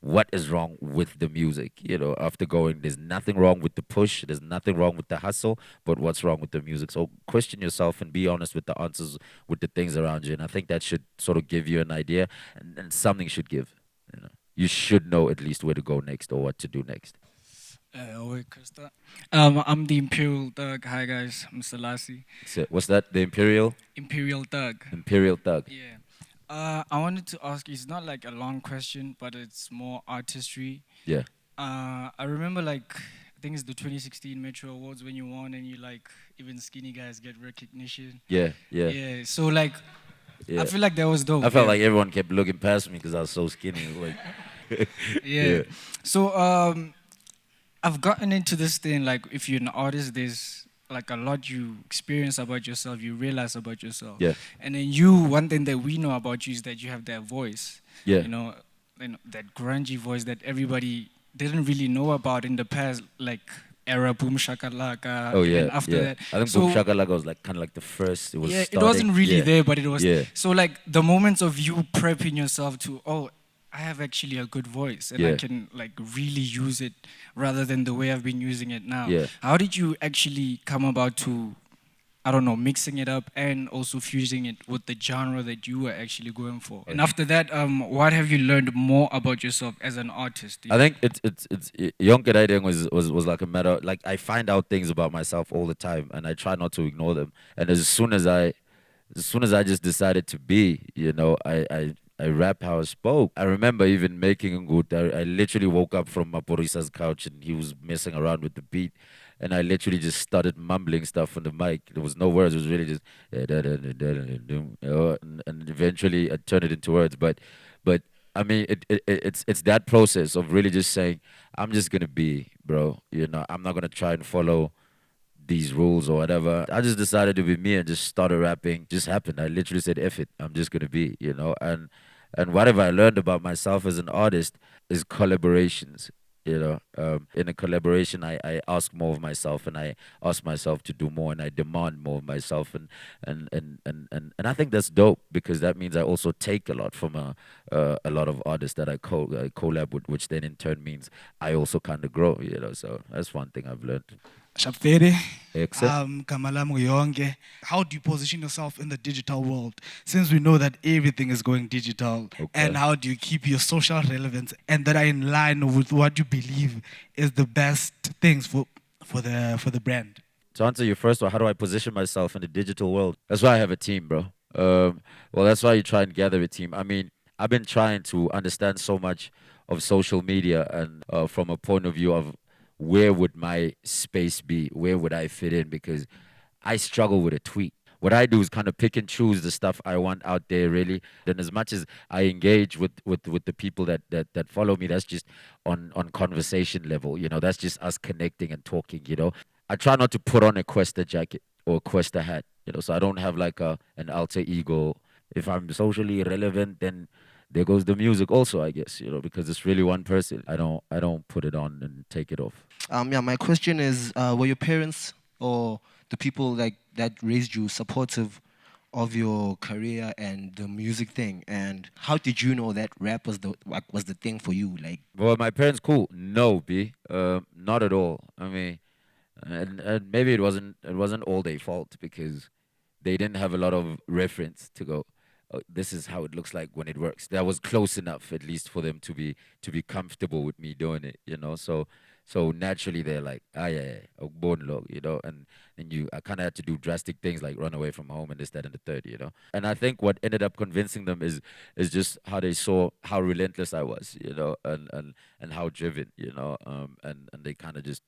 what is wrong with the music? You know, after going, there's nothing wrong with the push, there's nothing wrong with the hustle, but what's wrong with the music? So question yourself and be honest with the answers, with the things around you, and I think that should sort of give you an idea, and something should give. You know, you should know at least where to go next or what to do next. Kwesta. I'm the Imperial Thug. Hi guys, I'm Selassie. So what's that? The Imperial? Imperial Thug. Imperial Thug. Yeah. I wanted to ask, it's not like a long question, but it's more artistry. Yeah. I remember I think it's the 2016 Metro Awards when you won and you even skinny guys get recognition. Yeah. So I feel like that was dope. I felt like everyone kept looking past me because I was so skinny. Yeah. So I've gotten into this thing, if you're an artist, there's a lot you experience about yourself, you realize about yourself. Yeah. And then one thing that we know about you is that you have that voice. Yeah. You know, that grungy voice that everybody didn't really know about in the past, era Boom Shakalaka. Oh yeah. And after that. I think Boom Shakalaka was kind of the first. It was yeah, starting. it wasn't really there, but it was. Yeah. So the moments of you prepping yourself to, I have actually a good voice and I can really use it rather than the way I've been using it now. Yeah. How did you actually come about to, I don't know, mixing it up and also fusing it with the genre that you were actually going for? And after that, what have you learned more about yourself as an artist? I think it's young Katlehong was like a matter, I find out things about myself all the time and I try not to ignore them. And as soon as I as soon as I just decided to be, I rap how I spoke. I remember even making Ngut. I literally woke up from Maporisa's couch and he was messing around with the beat. And I literally just started mumbling stuff on the mic. There was no words. It was really just, and eventually I turned it into words. But I mean, it's that process of really just saying, I'm just gonna be, bro. I'm not gonna try and follow these rules or whatever. I just decided to be me and just started rapping. Just happened. I literally said, F it. I'm just gonna be, and whatever I learned about myself as an artist is collaborations. In a collaboration, I ask more of myself, and I ask myself to do more, and I demand more of myself, and I think that's dope, because that means I also take a lot from a lot of artists that I collab with, which then in turn means I also kind of grow. So that's one thing I've learned. Shapfere, Excellent. Kamalamu Yonge, how do you position yourself in the digital world? Since we know that everything is going digital, and how do you keep your social relevance and that are in line with what you believe is the best things for the brand? To answer your first one, how do I position myself in the digital world? That's why I have a team, bro. Well, that's why you try and gather a team. I mean, I've been trying to understand so much of social media, and from a point of view of where would my space be? Where would I fit in? Because I struggle with a tweet. What I do is kind of pick and choose the stuff I want out there, really. And as much as I engage with the people that follow me, that's just on conversation level. That's just us connecting and talking. I try not to put on a Kwesta jacket or a Kwesta hat. So I don't have like an alter ego. If I'm socially relevant, then there goes the music also, I guess, because it's really one person. I don't put it on and take it off. My question is, were your parents or the people that raised you supportive of your career and the music thing? And how did you know that rap was the thing for you? Well, my parents cool. No, B. Not at all. I mean, and maybe it wasn't all their fault, because they didn't have a lot of reference to go, oh, this is how it looks like when it works. That was close enough, at least, for them to be comfortable with me doing it, So naturally they're like, yeah, born log, and I kind of had to do drastic things like run away from home and this, that, and the third, And I think what ended up convincing them is just how they saw how relentless I was, and how driven, and they kind of just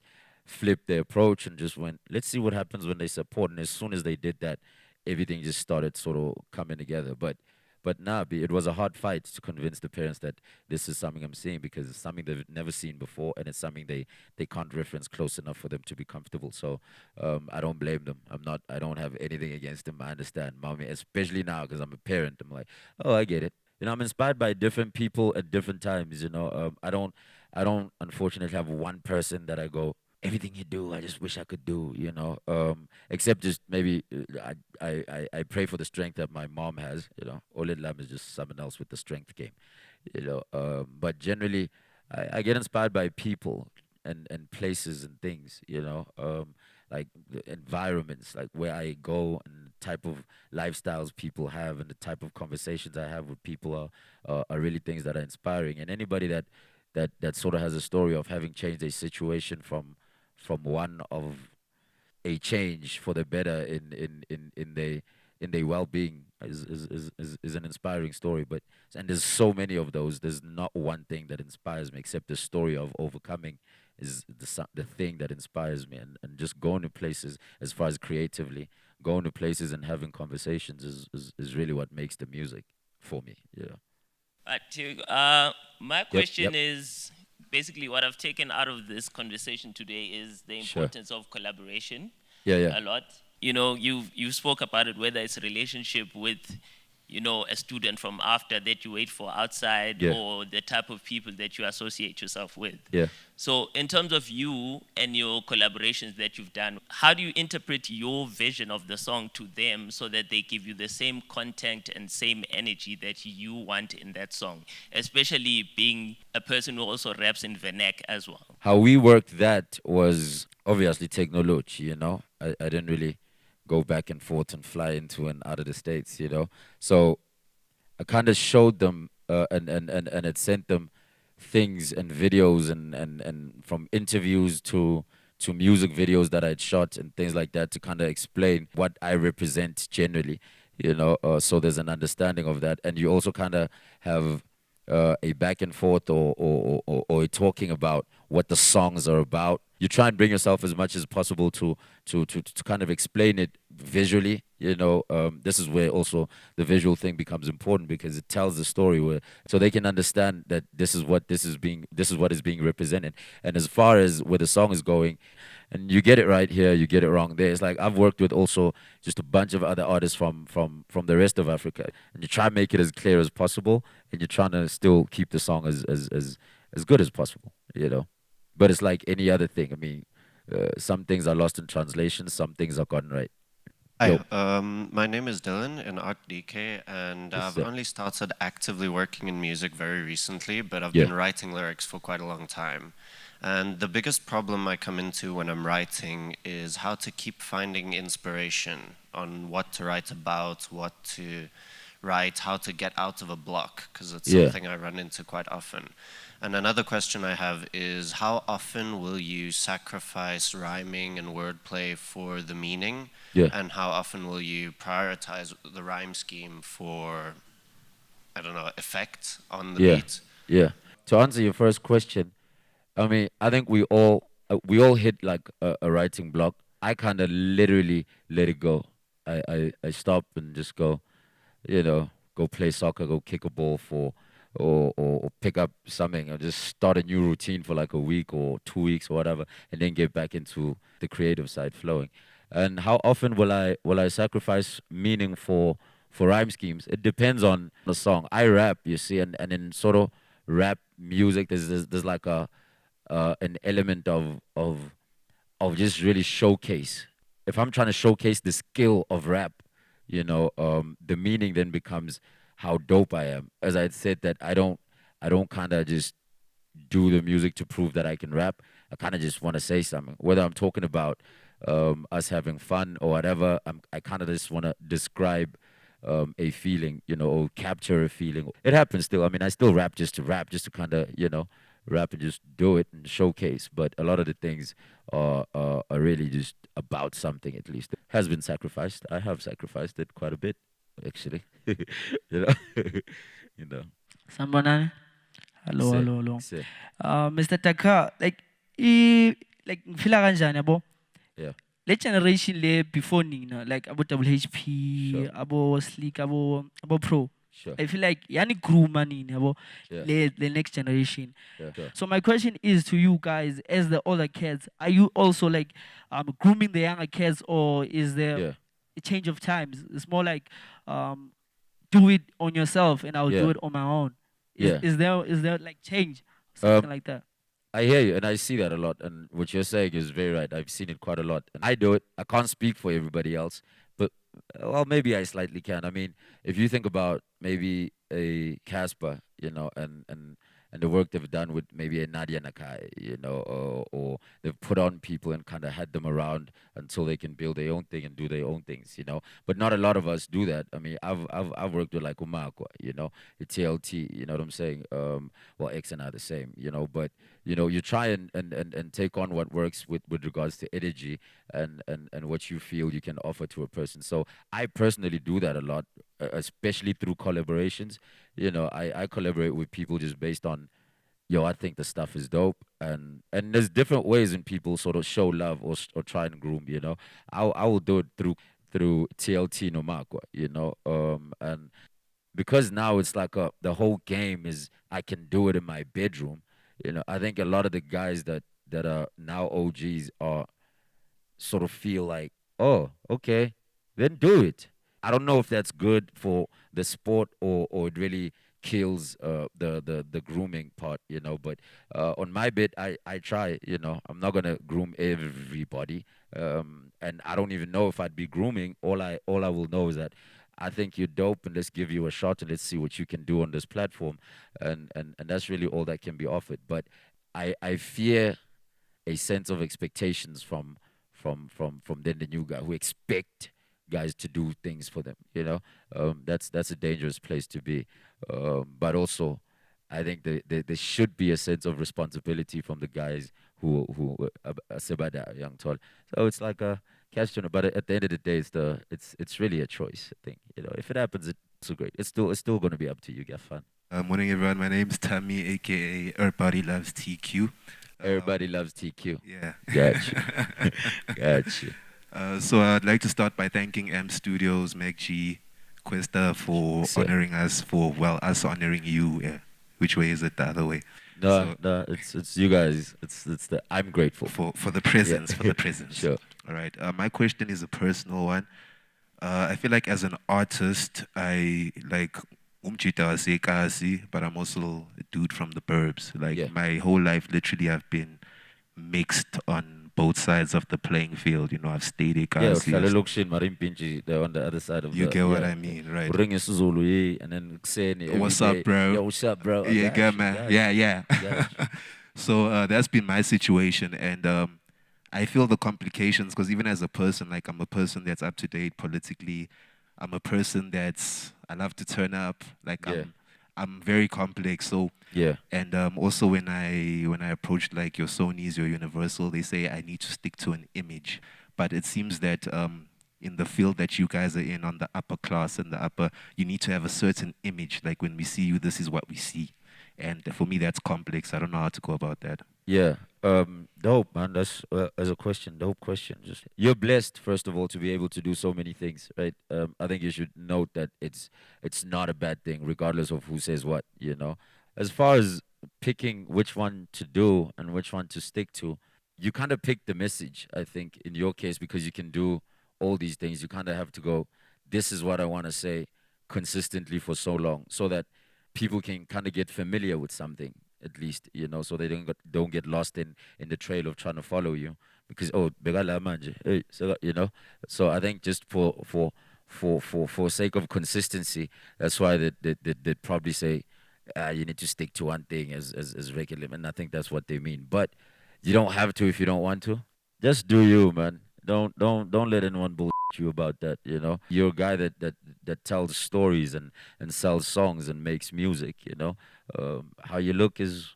flipped their approach and just went, let's see what happens when they support. And as soon as they did that, everything just started sort of coming together. But it was a hard fight to convince the parents that this is something I'm seeing, because it's something they've never seen before, and it's something they can't reference close enough for them to be comfortable. So I don't blame them. I don't have anything against them. I understand, mommy, especially now because I'm a parent. I'm like, oh, I get it. I'm inspired by different people at different times. I don't unfortunately have one person that I go, everything you do, I just wish I could do, except just maybe I pray for the strength that my mom has, Oled Lam is just someone else with the strength game, but generally I get inspired by people and places and things, like the environments, like where I go and the type of lifestyles people have and the type of conversations I have with people are really things that are inspiring. And anybody that sort of has a story of having changed a situation from one of a change for the better in their well-being is an inspiring story. And there's so many of those. There's not one thing that inspires me, except the story of overcoming is the thing that inspires me. And just going to places, as far as creatively, going to places and having conversations is really what makes the music for me. My question is, basically, what I've taken out of this conversation today is the importance of collaboration. A lot. You spoke about it, whether it's a relationship with, a student from after that you wait for outside, or the type of people that you associate yourself with. So in terms of you and your collaborations that you've done, how do you interpret your vision of the song to them so that they give you the same content and same energy that you want in that song, especially being a person who also raps in vernac as well? How we worked that was obviously technology, I didn't really go back and forth and fly into and out of the States, So I kind of showed them and it sent them things and videos and from interviews to music videos that I'd shot and things like that to kind of explain what I represent generally. you know. So there's an understanding of that, and you also kind of have a back and forth or talking about what the songs are about. You try and bring yourself as much as possible to kind of explain it visually. You know, this is where also the visual thing becomes important because it tells the story so they can understand that this is what is being represented. And as far as where the song is going, and you get it right here, you get it wrong there. It's like I've worked with also just a bunch of other artists from the rest of Africa, and you try and make it as clear as possible, and you're trying to still keep the song as good as possible, you know. But it's like any other thing. I mean, some things are lost in translation, some things are gotten right. Hi, my name is Dylan in Art DK, and Yes, I've sir. only started actively working in music very recently, but I've been writing lyrics for quite a long time. And the biggest problem I come into when I'm writing is how to keep finding inspiration on what to write about, what to write, how to get out of a block, because it's something I run into quite often. And another question I have is, how often will you sacrifice rhyming and wordplay for the meaning? Yeah. And how often will you prioritize the rhyme scheme for, I don't know, effect on the beat? Yeah. To answer your first question, I mean, I think we all hit like a writing block. I kind of literally let it go. I stop and just go, you know, go play soccer, go kick a ball or pick up something, or just start a new routine for like a week or 2 weeks or whatever, and then get back into the creative side flowing. And how often will I sacrifice meaning for rhyme schemes? It depends on the song. I rap, you see, and in sort of rap music, there's like an element of just really showcase. If I'm trying to showcase the skill of rap, you know, the meaning then becomes how dope I am. As I said, that I don't kind of just do the music to prove that I can rap. I kind of just want to say something, whether I'm talking about us having fun or whatever. I kind of just want to describe a feeling, you know, or capture a feeling. It happens still. I mean, I still rap just to kind of, you know, rap and just do it and showcase. But a lot of the things are really just about something. At least it has been sacrificed. I have sacrificed it quite a bit, actually. you know, you know. Sanibonani. Hello, Say, hello, hello. say. Mr. Taka, like ngifila kanjani yabo? Yeah. Le generation le before nina, like abo WHP, abo Sleek, abo Pro. Sure. I feel like yani grew money yabo. The next generation. So my question is to you guys, as the older kids, are you also like grooming the younger kids, or is there a change of times? It's more like do it on yourself and I'll do it on my own. Is there like change, something like that? I hear you, and I see that a lot. And what you're saying is very right. I've seen it quite a lot. And I do it. I can't speak for everybody else, but well, maybe I slightly can. I mean, if you think about maybe a Casper, you know, and the work they've done with maybe a Nadia Nakai, you know, or they've put on people and kind of had them around until they can build their own thing and do their own things, you know. But not a lot of us do that. I mean, I've worked with like Umakwa, you know, TLT, you know what I'm saying? Well, X and I are the same, you know, but you know, you try and take on what works with regards to energy and what you feel you can offer to a person. So I personally do that a lot, especially through collaborations. You know, I collaborate with people just based on, yo, I think the stuff is dope, and there's different ways in people sort of show love or try and groom. You know, I will do it through TLT Nomakwa. You know, and because now it's like the whole game is I can do it in my bedroom. You know, I think a lot of the guys that are now OGs are sort of feel like, oh, okay, then do it. I don't know if that's good for the sport or it really kills the grooming part, you know. But on my bit, I try, you know. I'm not gonna groom everybody, and I don't even know if I'd be grooming. All I will know is that I think you're dope, and let's give you a shot and let's see what you can do on this platform, and that's really all that can be offered. But I fear a sense of expectations from then the new guy who expect guys to do things for them, you know. That's a dangerous place to be, but also I think there should be a sense of responsibility from the guys who Sebada young tall. So it's like But at the end of the day, it's really a choice. I think if it happens, it's so great. It's still going to be up to you. Get fun. Morning, everyone. My name's Tammy, aka Everybody Loves TQ. Everybody loves TQ. Yeah. Gotcha. Gotcha. So I'd like to start by thanking M Studios, Meg G, Kwesta for honoring us, us honoring you. Yeah. Which way is it? The other way. No, it's you guys. I'm grateful for the presence. Yeah. For the presence. Sure. All right. My question is a personal one. I feel like as an artist, I like but I'm also a dude from the burbs. Like my whole life, literally, I've been mixed on both sides of the playing field. I've stayed on the other side of you get what I mean, right? And then what's up, bro? Yo, what's up, bro? Yeah, good, man. Yeah. So that's been my situation, and I feel the complications because even as a person, like I'm a person that's up to date politically. I'm a person I love to turn up. Like I'm very complex. So and also when I approach like your Sony's, your Universal, they say I need to stick to an image. But it seems that in the field that you guys are in, on the upper class and the upper, you need to have a certain image. Like when we see you, this is what we see. And for me, that's complex. I don't know how to go about that. Yeah. Dope, man. That's as a question. Dope question. Just you're blessed, first of all, to be able to do so many things, right? I think you should note that it's not a bad thing, regardless of who says what. As far as picking which one to do and which one to stick to, you kind of pick the message. I think in your case, because you can do all these things, you kind of have to go. This is what I want to say consistently for so long, so that people can kind of get familiar with something. At least, so they don't get lost in the trail of trying to follow you, because So I think just for sake of consistency, that's why they probably say you need to stick to one thing as regular, and I think that's what they mean. But you don't have to if you don't want to. Just do you, man. Don't let anyone bullshit you about that. You're a guy that tells stories and sells songs and makes music. How you look is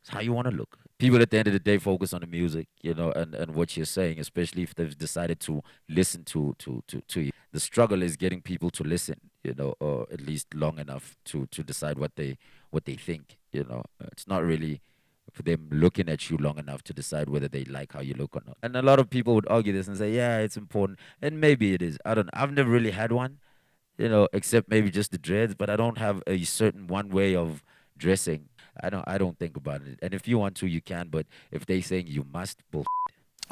how you want to look. People at the end of the day focus on the music, and what you're saying, especially if they've decided to listen to you. The struggle is getting people to listen, or at least long enough to decide what they think. It's not really for them looking at you long enough to decide whether they like how you look or not. And a lot of people would argue this and say, yeah, it's important, and maybe it is. I don't know. I've never really had one, except maybe just the dreads, but I don't have a certain one way of dressing. I don't think about it. And if you want to, you can, but if they saying you must, bullshit.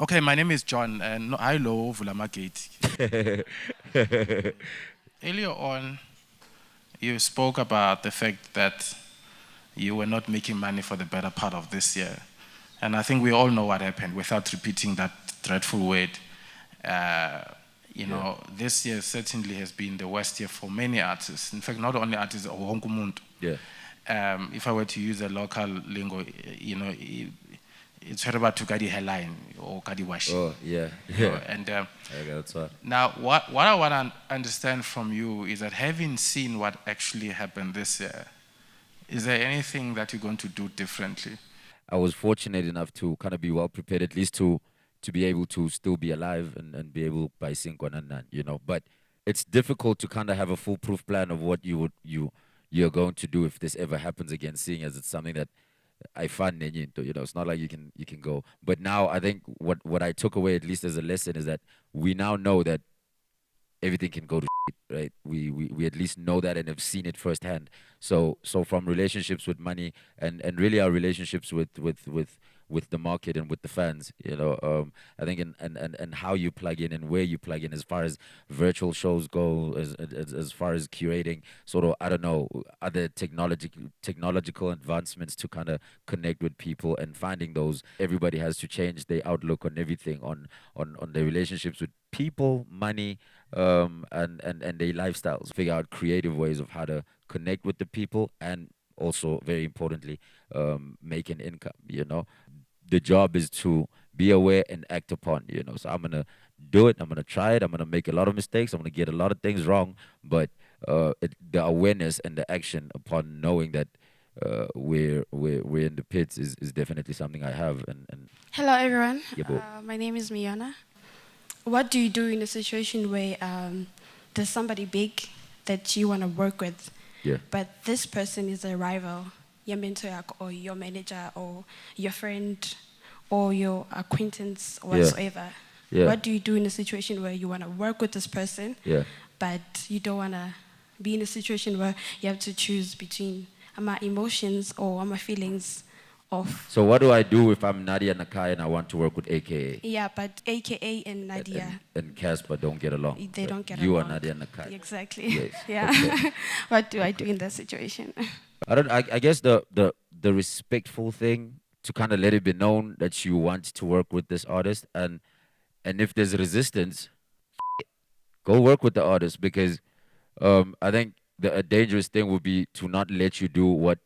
Okay, my name is John, and I love Vulama Gate. Earlier on, you spoke about the fact that you were not making money for the better part of this year. And I think we all know what happened without repeating that dreadful word. This year certainly has been the worst year for many artists. In fact, not only artists, yeah. If I were to use a local lingo, it's heard about Tukadi hairline or Kadi washi. Oh, yeah. Now, what I want to understand from you is that having seen what actually happened this year, is there anything that you're going to do differently? I was fortunate enough to kind of be well prepared, at least to be able to still be alive and be able by Sinkonanan, But it's difficult to kind of have a foolproof plan of what you're going to do if this ever happens again, seeing as it's something that I find it's not like you can go. But now I think what I took away, at least as a lesson, is that we now know that everything can go to shit, right? We at least know that and have seen it firsthand. So from relationships with money and really our relationships with the market and with the fans, I think and how you plug in and where you plug in as far as virtual shows go, as far as curating sort of, I don't know, other technological advancements to kind of connect with people and finding those. Everybody has to change their outlook on everything, on their relationships with people, money, and their lifestyles. Figure out creative ways of how to connect with the people and also, very importantly, make an income, The job is to be aware and act upon, So I'm going to do it. I'm going to try it. I'm going to make a lot of mistakes. I'm going to get a lot of things wrong. But the awareness and the action upon knowing that we're in the pits is definitely something I have. And Hello, everyone. Yeah, my name is Miona. what do you do in a situation where there's somebody big that you want to work with, but this person is a rival, your mentor or your manager or your friend or your acquaintance or whatsoever? What do you do in a situation where you want to work with this person, but you don't want to be in a situation where you have to choose between my emotions or my feelings of... So what do I do if I'm Nadia Nakai and I want to work with AKA? Yeah, but AKA and Nadia... And Casper don't get along. They don't get along. You are Nadia Nakai. Exactly. Yes. Yeah. Okay. What do I do in that situation? I guess the respectful thing to kind of let it be known that you want to work with this artist, and if there's resistance, go work with the artist, because I think a dangerous thing would be to not let you do what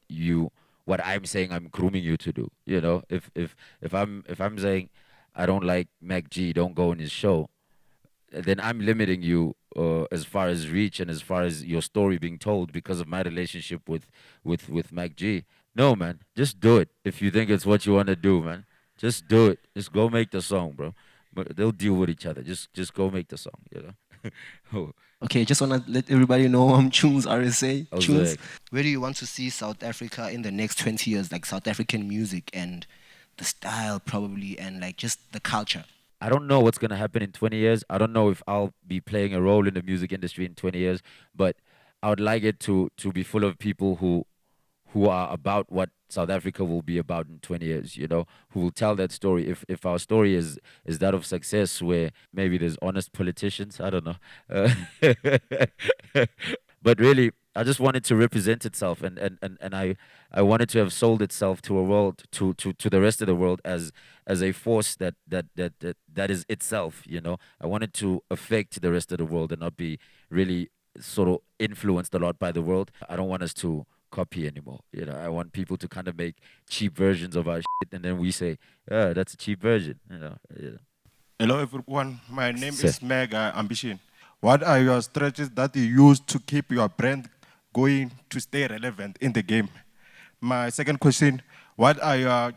I'm saying I'm grooming you to do. You know, if I'm saying I don't like Mac G, don't go on his show, then I'm limiting you as far as reach and as far as your story being told because of my relationship with Mac G. No, man, just do it. If you think it's what you want to do, man, just do it. Just go make the song, bro. But they'll deal with each other. Just go make the song, you know. Okay, just want to let everybody know I'm Tunes RSA. Oh, Tunes. Where do you want to see South Africa in the next 20 years, like South African music and the style probably, and like just the culture? I don't know what's going to happen in 20 years. I don't know if I'll be playing a role in the music industry in 20 years, but I would like it to be full of people who are about what South Africa will be about in 20 years, you know, who will tell that story. If our story is that of success, where maybe there's honest politicians, I don't know. But really, I just wanted to represent itself, and I wanted to have sold itself to a world, to the rest of the world as a force that is itself, you know. I wanted to affect the rest of the world and not be really sort of influenced a lot by the world. I don't want us to copy anymore, you know. I want people to kind of make cheap versions of our shit, and then we say, yeah, that's a cheap version, you know. Yeah. Hello everyone, my name is Mega Ambition. What are your strategies that you use to keep your brand going to stay relevant in the game? My second question, what are your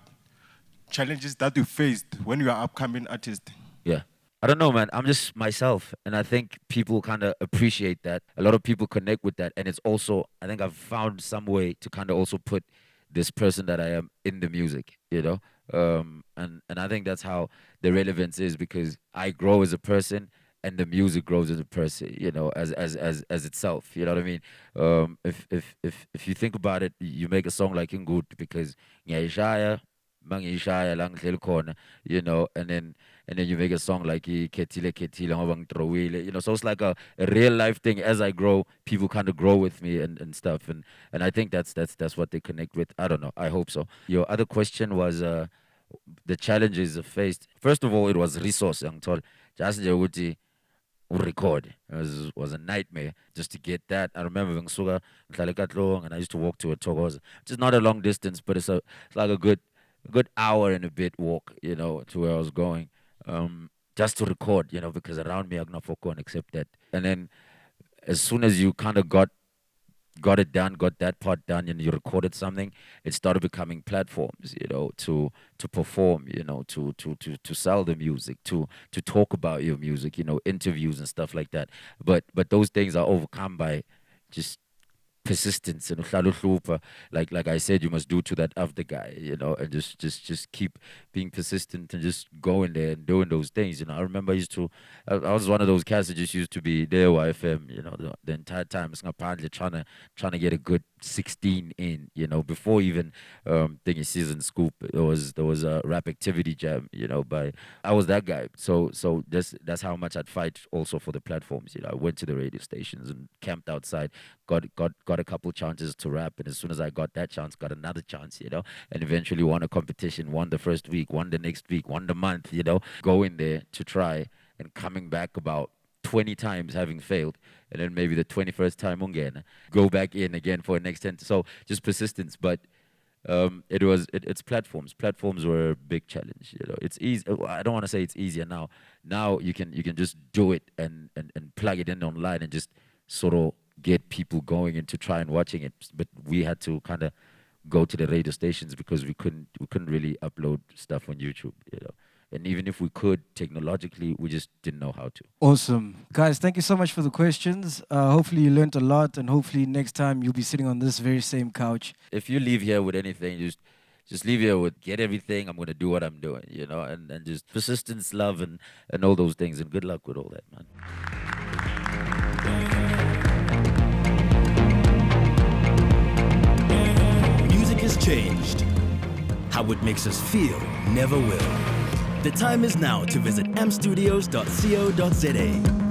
challenges that you faced when you are upcoming artist? Yeah. I don't know, man. I'm just myself, and I think people kind of appreciate that. A lot of people connect with that, and it's also, I think I've found some way to kind of also put this person that I am in the music, you know? And I think that's how the relevance is, because I grow as a person, and the music grows as a person, you know, as itself. You know what I mean? If you think about it, you make a song like Ingud because you know, and then you make a song like Ketile, you know. So it's like a real life thing. As I grow, people kind of grow with me and stuff, and I think that's what they connect with. I don't know. I hope so. Your other question was the challenges faced. First of all, it was resource. Just record. It was a nightmare just to get that. I remember Katlehong, and I used to walk to a Togoza, which is not a long distance, but it's like a good hour and a bit walk, you know, to where I was going, just to record, you know, because around me I not focus except that. And then as soon as you kind of got it done, got that part done, and you recorded something, it started becoming platforms, you know, to perform, you know, to sell the music, to talk about your music, you know, interviews and stuff like that. But those things are overcome by just persistence and like I said, you must do to that other guy, you know, and just keep being persistent and just going there and doing those things, you know. I remember I was one of those cats that just used to be there YFM, you know, the entire time trying to get a good 16 in, you know, before even thingy season scoop. There was a rap activity jam, you know, I was that guy. So that's how much I'd fight also for the platforms, you know. I went to the radio stations and camped outside, got a couple chances to rap, and as soon as I got that chance, got another chance, you know, and eventually won a competition, won the first week, won the next week, won the month, you know, going there to try and coming back about 20 times having failed, and then maybe the 21st time again, go back in again for the next 10. So just persistence, but it's platforms. Platforms were a big challenge, you know. It's easy. I don't want to say it's easier now. Now you can just do it and plug it in online and just sort of get people going into try and watching it. But we had to kind of go to the radio stations because we couldn't really upload stuff on YouTube, you know. And even if we could, technologically, we just didn't know how to. Awesome. Guys, thank you so much for the questions. Hopefully you learned a lot, and hopefully next time you'll be sitting on this very same couch. If you leave here with anything, just leave here with, get everything, I'm going to do what I'm doing, you know, and just persistence, love, and all those things. And good luck with all that, man. Music has changed. How it makes us feel never will. The time is now to visit ampstudios.co.za.